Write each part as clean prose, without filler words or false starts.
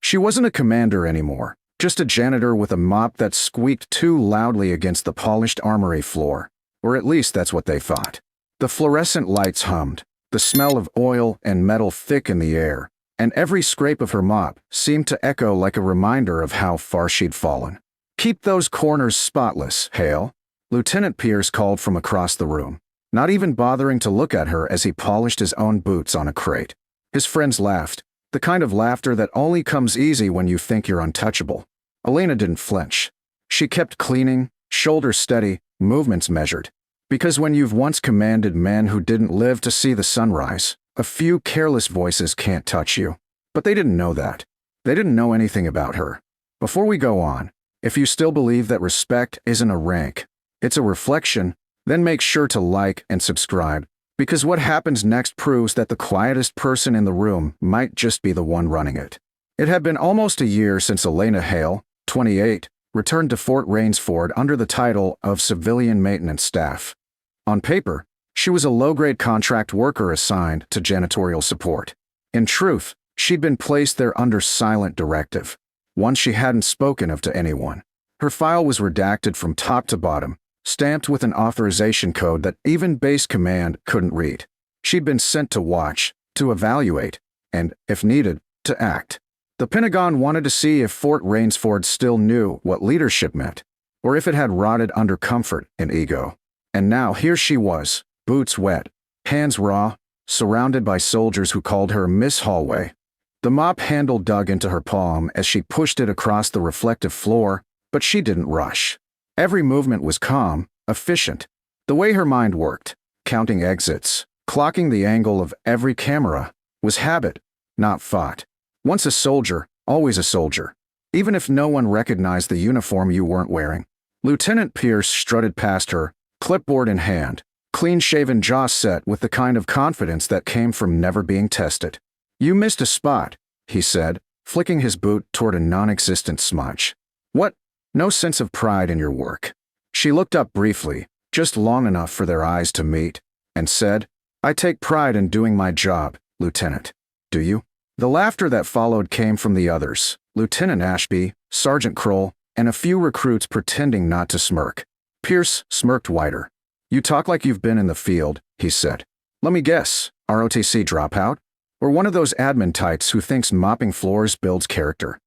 She wasn't a commander anymore, just a janitor with a mop that squeaked too loudly against the polished armory floor. Or at least that's what they thought. The fluorescent lights hummed, the smell of oil and metal thick in the air, and every scrape of her mop seemed to echo like a reminder of how far she'd fallen. "Keep those corners spotless, Hale," Lieutenant Pierce called from across the room, not even bothering to look at her as he polished his own boots on a crate. His friends laughed, the kind of laughter that only comes easy when you think you're untouchable. Elena didn't flinch. She kept cleaning, shoulders steady, movements measured. Because when you've once commanded men who didn't live to see the sunrise, a few careless voices can't touch you. But they didn't know that. They didn't know anything about her. Before we go on, if you still believe that respect isn't a rank, it's a reflection, then make sure to like and subscribe, because what happens next proves that the quietest person in the room might just be the one running it. It had been almost a year since Elena Hale, 28, returned to Fort Rainsford under the title of civilian maintenance staff. On paper, she was a low-grade contract worker assigned to janitorial support. In truth, she'd been placed there under silent directive, one she hadn't spoken of to anyone. Her file was redacted from top to bottom, stamped with an authorization code that even base command couldn't read. She'd been sent to watch, to evaluate, and, if needed, to act. The Pentagon wanted to see if Fort Rainsford still knew what leadership meant, or if it had rotted under comfort and ego. And now here she was, boots wet, hands raw, surrounded by soldiers who called her Miss Hallway. The mop handle dug into her palm as she pushed it across the reflective floor, but she didn't rush. Every movement was calm, efficient. The way her mind worked, counting exits, clocking the angle of every camera, was habit, not thought. Once a soldier, always a soldier. Even if no one recognized the uniform you weren't wearing. Lieutenant Pierce strutted past her, clipboard in hand, clean-shaven jaw set with the kind of confidence that came from never being tested. "You missed a spot," he said, flicking his boot toward a non-existent smudge. "What? No sense of pride in your work?" She looked up briefly, just long enough for their eyes to meet, and said, "I take pride in doing my job, Lieutenant. Do you?" The laughter that followed came from the others, Lieutenant Ashby, Sergeant Kroll, and a few recruits pretending not to smirk. Pierce smirked wider. "You talk like you've been in the field," he said. "Let me guess, ROTC dropout? Or one of those admin types who thinks mopping floors builds character?"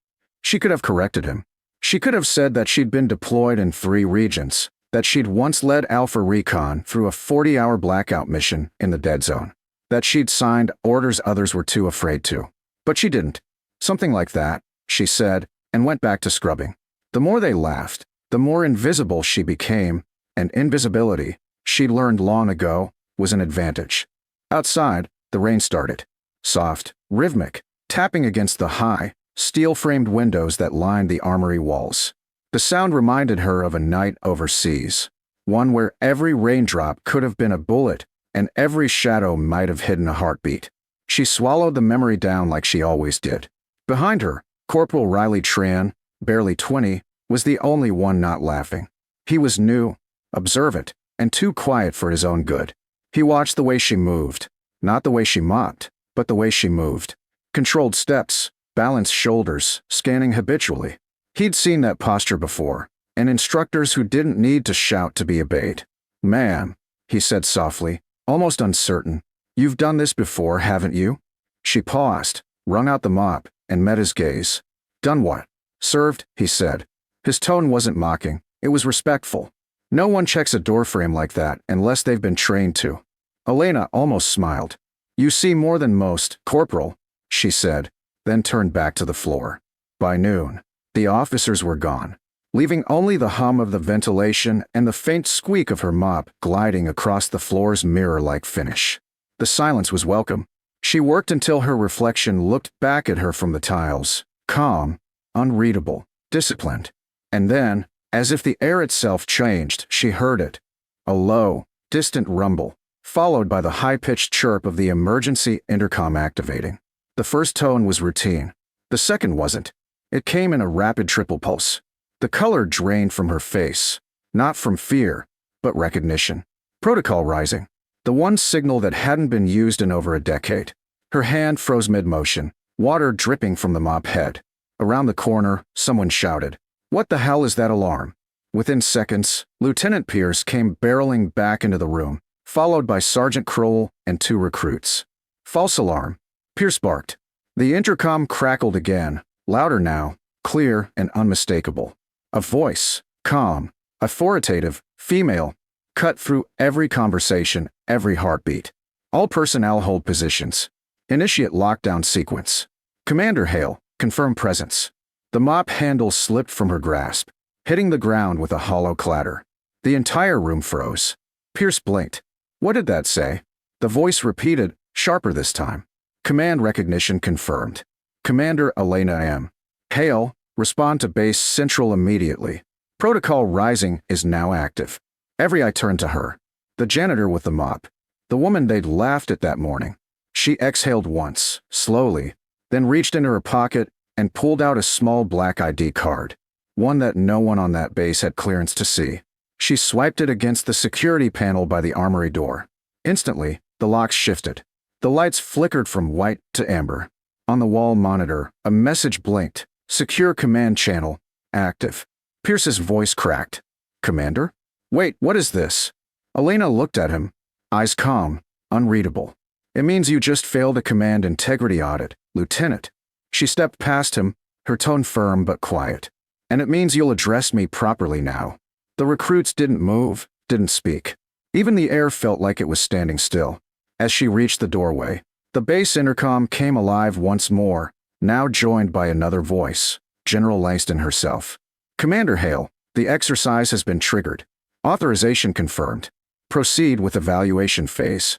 She could have corrected him. She could have said that she'd been deployed in 3 regions, that she'd once led Alpha Recon through a 40-hour blackout mission in the dead zone, that she'd signed orders others were too afraid to. But she didn't. "Something like that," she said, and went back to scrubbing. The more they laughed, the more invisible she became, and invisibility, she'd learned long ago, was an advantage. Outside, the rain started. Soft, rhythmic, tapping against the high, steel-framed windows that lined the armory walls. The sound reminded her of a night overseas, one where every raindrop could have been a bullet and every shadow might have hidden a heartbeat. She swallowed the memory down like she always did. Behind her, Corporal Riley Tran, barely 20, was the only one not laughing. He was new, observant, and too quiet for his own good. He watched the way she moved, not the way she mopped, but the way she moved. Controlled steps, balanced shoulders, scanning habitually. He'd seen that posture before, and instructors who didn't need to shout to be obeyed. "Ma'am," he said softly, almost uncertain, "you've done this before, haven't you?" She paused, wrung out the mop, and met his gaze. "Done what?" "Served," he said. His tone wasn't mocking, it was respectful. No one checks a doorframe like that unless they've been trained to. Elena almost smiled. "You see more than most, Corporal," she said, then turned back to the floor. By noon, the officers were gone, leaving only the hum of the ventilation and the faint squeak of her mop gliding across the floor's mirror-like finish. The silence was welcome. She worked until her reflection looked back at her from the tiles, calm, unreadable, disciplined. And then, as if the air itself changed, she heard it. A low, distant rumble, followed by the high-pitched chirp of the emergency intercom activating. The first tone was routine. The second wasn't. It came in a rapid triple pulse. The color drained from her face, not from fear, but recognition. Protocol rising. The one signal that hadn't been used in over a decade. Her hand froze mid-motion, water dripping from the mop head. Around the corner, someone shouted, "What the hell is that alarm?" Within seconds, Lieutenant Pierce came barreling back into the room, followed by Sergeant Kroll and 2 recruits. "False alarm," Pierce barked. The intercom crackled again, louder now, clear and unmistakable. A voice, calm, authoritative, female, cut through every conversation, every heartbeat. "All personnel hold positions. Initiate lockdown sequence. Commander Hale, confirm presence." The mop handle slipped from her grasp, hitting the ground with a hollow clatter. The entire room froze. Pierce blinked. What did that say? The voice repeated, sharper this time. Command recognition confirmed. Commander Elena M. Hale, respond to base central immediately. Protocol rising is now active. Every eye turned to her. The janitor with the mop. The woman they'd laughed at that morning. She exhaled once, slowly, then reached into her pocket and pulled out a small black ID card. One that no one on that base had clearance to see. She swiped it against the security panel by the armory door. Instantly, the locks shifted. The lights flickered from white to amber. On the wall monitor, a message blinked. Secure command channel, active. Pierce's voice cracked. "Commander? Wait, what is this?" Elena looked at him, eyes calm, unreadable. "It means you just failed a command integrity audit, Lieutenant." She stepped past him, her tone firm but quiet. "And it means you'll address me properly now." The recruits didn't move, didn't speak. Even the air felt like it was standing still. As she reached the doorway, the base intercom came alive once more, now joined by another voice, General Langston herself. "Commander Hale, the exercise has been triggered. Authorization confirmed. Proceed with evaluation phase."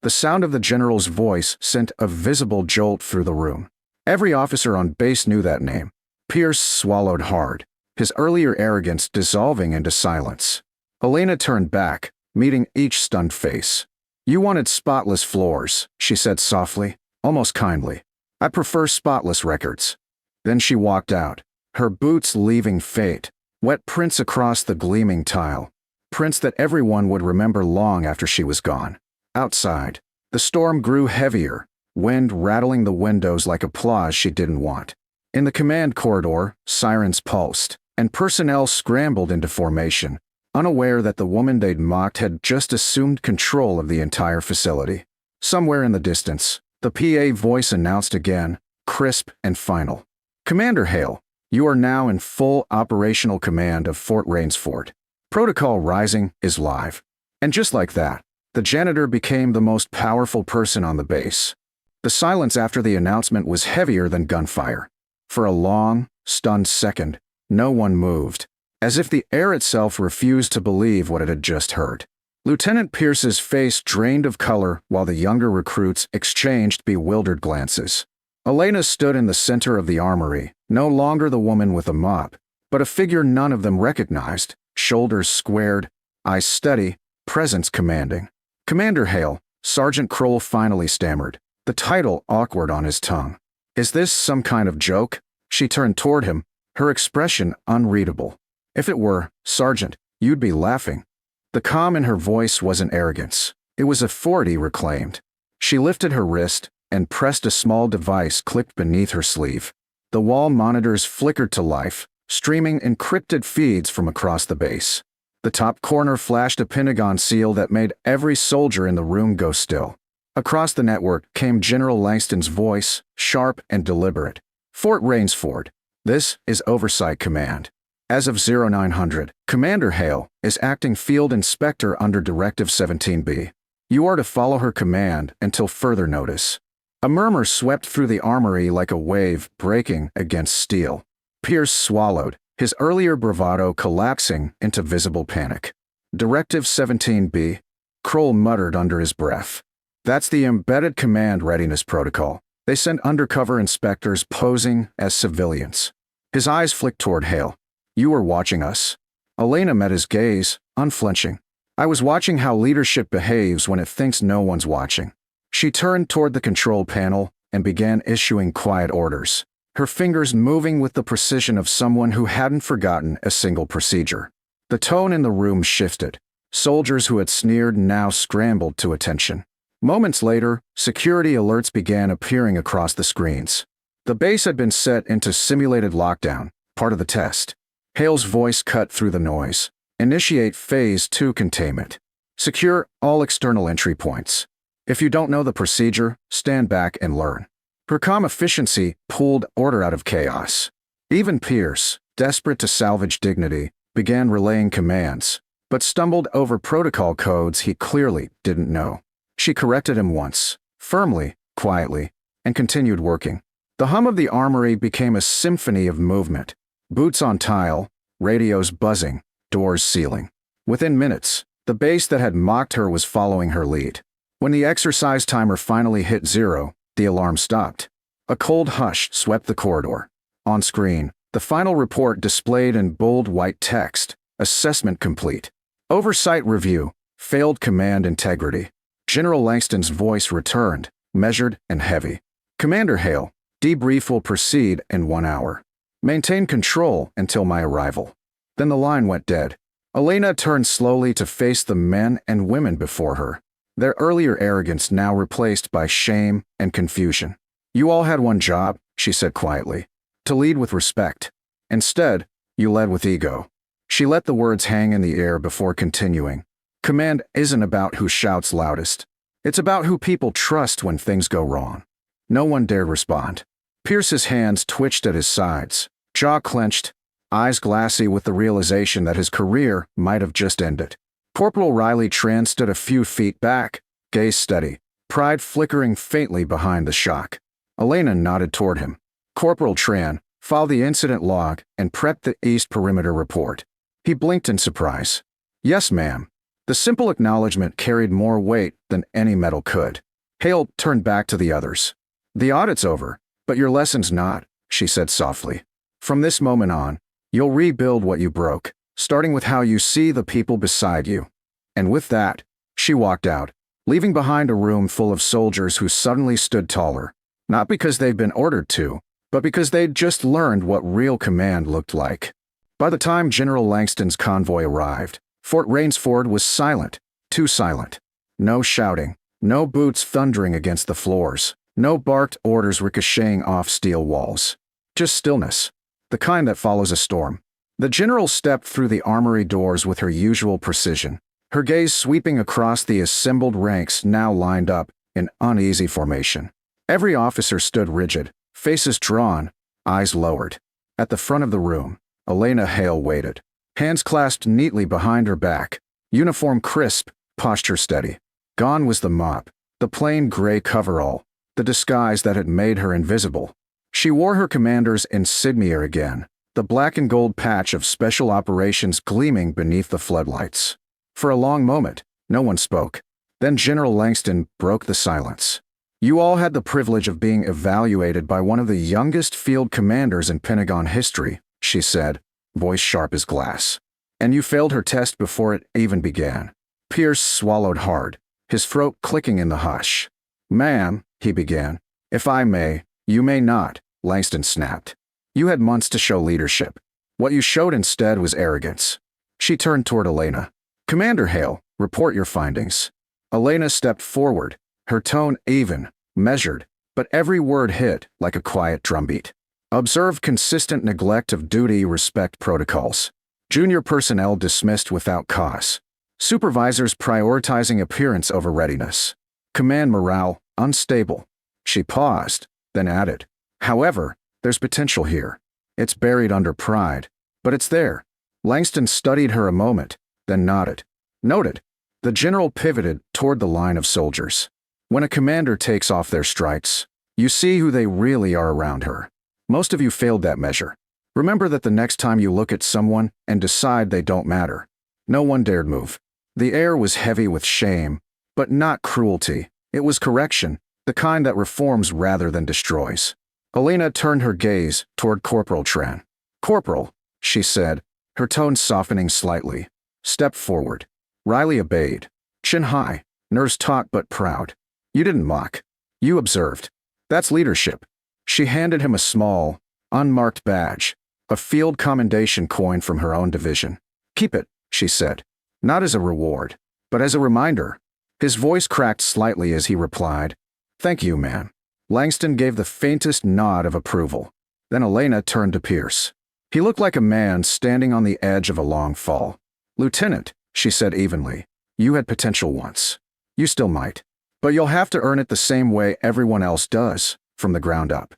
The sound of the general's voice sent a visible jolt through the room. Every officer on base knew that name. Pierce swallowed hard, his earlier arrogance dissolving into silence. Elena turned back, meeting each stunned face. "You wanted spotless floors," she said softly, almost kindly. "I prefer spotless records." Then she walked out, her boots leaving fate, wet prints across the gleaming tile, prints that everyone would remember long after she was gone. Outside, the storm grew heavier, wind rattling the windows like applause she didn't want. In the command corridor, sirens pulsed, and personnel scrambled into formation, unaware that the woman they'd mocked had just assumed control of the entire facility. Somewhere in the distance, the PA voice announced again, crisp and final. "Commander Hale, you are now in full operational command of Fort Rainsford. Protocol Rising is live." And just like that, the janitor became the most powerful person on the base. The silence after the announcement was heavier than gunfire. For a long, stunned second, no one moved, as if the air itself refused to believe what it had just heard. Lieutenant Pierce's face drained of color while the younger recruits exchanged bewildered glances. Elena stood in the center of the armory, no longer the woman with a mop, but a figure none of them recognized, shoulders squared, eyes steady, presence commanding. "Commander Hale," Sergeant Kroll finally stammered, the title awkward on his tongue. "Is this some kind of joke?" She turned toward him, her expression unreadable. "If it were, Sergeant, you'd be laughing." The calm in her voice wasn't arrogance. It was authority reclaimed. She lifted her wrist and pressed a small device clipped beneath her sleeve. The wall monitors flickered to life, streaming encrypted feeds from across the base. The top corner flashed a pentagon seal that made every soldier in the room go still. Across the network came General Langston's voice, sharp and deliberate. "Fort Rainsford, this is Oversight Command. As of 0900, Commander Hale is acting Field Inspector under Directive 17B. You are to follow her command until further notice." A murmur swept through the armory like a wave breaking against steel. Pierce swallowed, his earlier bravado collapsing into visible panic. "Directive 17B," Kroll muttered under his breath. "That's the embedded command readiness protocol. They sent undercover inspectors posing as civilians." His eyes flicked toward Hale. "You were watching us." Elena met his gaze, unflinching. "I was watching how leadership behaves when it thinks no one's watching." She turned toward the control panel and began issuing quiet orders, her fingers moving with the precision of someone who hadn't forgotten a single procedure. The tone in the room shifted. Soldiers who had sneered now scrambled to attention. Moments later, security alerts began appearing across the screens. The base had been set into simulated lockdown, part of the test. Hale's voice cut through the noise. Initiate Phase 2 containment. Secure all external entry points. If you don't know the procedure, stand back and learn. Her calm efficiency pulled order out of chaos. Even Pierce, desperate to salvage dignity, began relaying commands, but stumbled over protocol codes he clearly didn't know. She corrected him once, firmly, quietly, and continued working. The hum of the armory became a symphony of movement. Boots on tile, radios buzzing, doors sealing. Within minutes, the base that had mocked her was following her lead. When the exercise timer finally hit 0, the alarm stopped. A cold hush swept the corridor. On screen, the final report displayed in bold white text. Assessment complete. Oversight review. Failed command integrity. General Langston's voice returned, measured and heavy. Commander Hale, debrief will proceed in 1 hour. Maintain control until my arrival. Then the line went dead. Elena turned slowly to face the men and women before her, their earlier arrogance now replaced by shame and confusion. You all had one job, she said quietly, to lead with respect. Instead, you led with ego. She let the words hang in the air before continuing. Command isn't about who shouts loudest. It's about who people trust when things go wrong. No one dared respond. Pierce's hands twitched at his sides, jaw clenched, eyes glassy with the realization that his career might have just ended. Corporal Riley Tran stood a few feet back, gaze steady, pride flickering faintly behind the shock. Elena nodded toward him. Corporal Tran, file the incident log and prep the East Perimeter report. He blinked in surprise. Yes, ma'am. The simple acknowledgement carried more weight than any medal could. Hale turned back to the others. The audit's over, but your lesson's not, she said softly. From this moment on, you'll rebuild what you broke, starting with how you see the people beside you. And with that, she walked out, leaving behind a room full of soldiers who suddenly stood taller, not because they'd been ordered to, but because they'd just learned what real command looked like. By the time General Langston's convoy arrived, Fort Rainsford was silent, too silent. No shouting, no boots thundering against the floors, no barked orders ricocheting off steel walls. Just stillness. The kind that follows a storm. The general stepped through the armory doors with her usual precision, her gaze sweeping across the assembled ranks now lined up in uneasy formation. Every officer stood rigid, faces drawn, eyes lowered. At the front of the room, Elena Hale waited, hands clasped neatly behind her back, uniform crisp, posture steady. Gone was the mop, the plain gray coverall, the disguise that had made her invisible. She wore her commander's insignia again, the black and gold patch of special operations gleaming beneath the floodlights. For a long moment, no one spoke. Then General Langston broke the silence. You all had the privilege of being evaluated by one of the youngest field commanders in Pentagon history, she said, voice sharp as glass. And you failed her test before it even began. Pierce swallowed hard, his throat clicking in the hush. Ma'am, he began. If I may, you may not, Langston snapped. You had months to show leadership. What you showed instead was arrogance. She turned toward Elena. Commander Hale, report your findings. Elena stepped forward, her tone even, measured, but every word hit like a quiet drumbeat. Observe consistent neglect of duty respect protocols. Junior personnel dismissed without cause. Supervisors prioritizing appearance over readiness. Command morale unstable. She paused, then added, however, there's potential here. It's buried under pride, but it's there. Langston studied her a moment, then nodded. Noted. The general pivoted toward the line of soldiers. When a commander takes off their stripes, you see who they really are around her. Most of you failed that measure. Remember that the next time you look at someone and decide they don't matter. No one dared move. The air was heavy with shame, but not cruelty. It was correction, the kind that reforms rather than destroys. Elena turned her gaze toward Corporal Tran. Corporal, she said, her tone softening slightly. Step forward. Riley obeyed. Chin high, nerves taut but proud. You didn't mock. You observed. That's leadership. She handed him a small, unmarked badge, a field commendation coin from her own division. Keep it, she said. Not as a reward, but as a reminder. His voice cracked slightly as he replied, Thank you, ma'am. Langston gave the faintest nod of approval. Then Elena turned to Pierce. He looked like a man standing on the edge of a long fall. "Lieutenant," she said evenly, "you had potential once. You still might. But you'll have to earn it the same way everyone else does, from the ground up."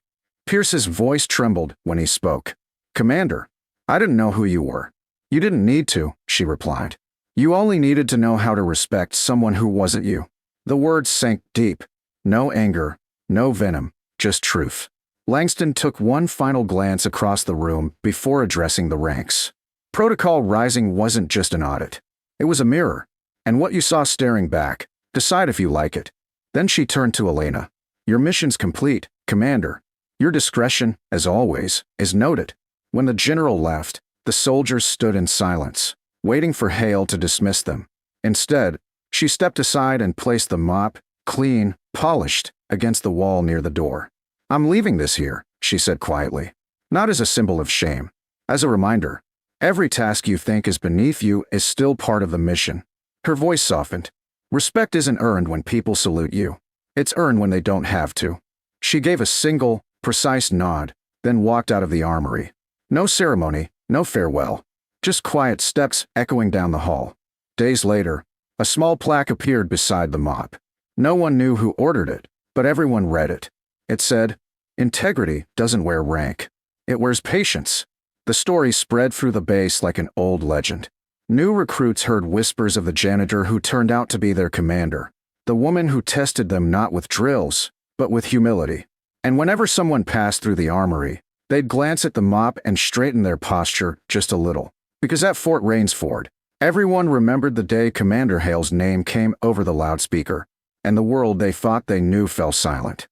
Pierce's voice trembled when he spoke. "Commander, I didn't know who you were." "You didn't need to," she replied. "You only needed to know how to respect someone who wasn't you." The words sank deep. No anger, no venom, just truth. Langston took one final glance across the room before addressing the ranks. Protocol Rising wasn't just an audit. It was a mirror. And what you saw staring back, decide if you like it. Then she turned to Elena. "Your mission's complete, Commander. Your discretion, as always, is noted." When the general left, the soldiers stood in silence, waiting for Hale to dismiss them. Instead, she stepped aside and placed the mop, clean, polished, against the wall near the door. "I'm leaving this here," she said quietly. "Not as a symbol of shame. As a reminder, every task you think is beneath you is still part of the mission." Her voice softened. "Respect isn't earned when people salute you. It's earned when they don't have to." She gave a single, precise nod, then walked out of the armory. No ceremony, no farewell. Just quiet steps echoing down the hall. Days later, a small plaque appeared beside the mop. No one knew who ordered it, but everyone read it. It said, "Integrity doesn't wear rank. It wears patience." The story spread through the base like an old legend. New recruits heard whispers of the janitor who turned out to be their commander, the woman who tested them not with drills, but with humility. And whenever someone passed through the armory, they'd glance at the mop and straighten their posture just a little. Because at Fort Rainsford, everyone remembered the day Commander Hale's name came over the loudspeaker, and the world they thought they knew fell silent.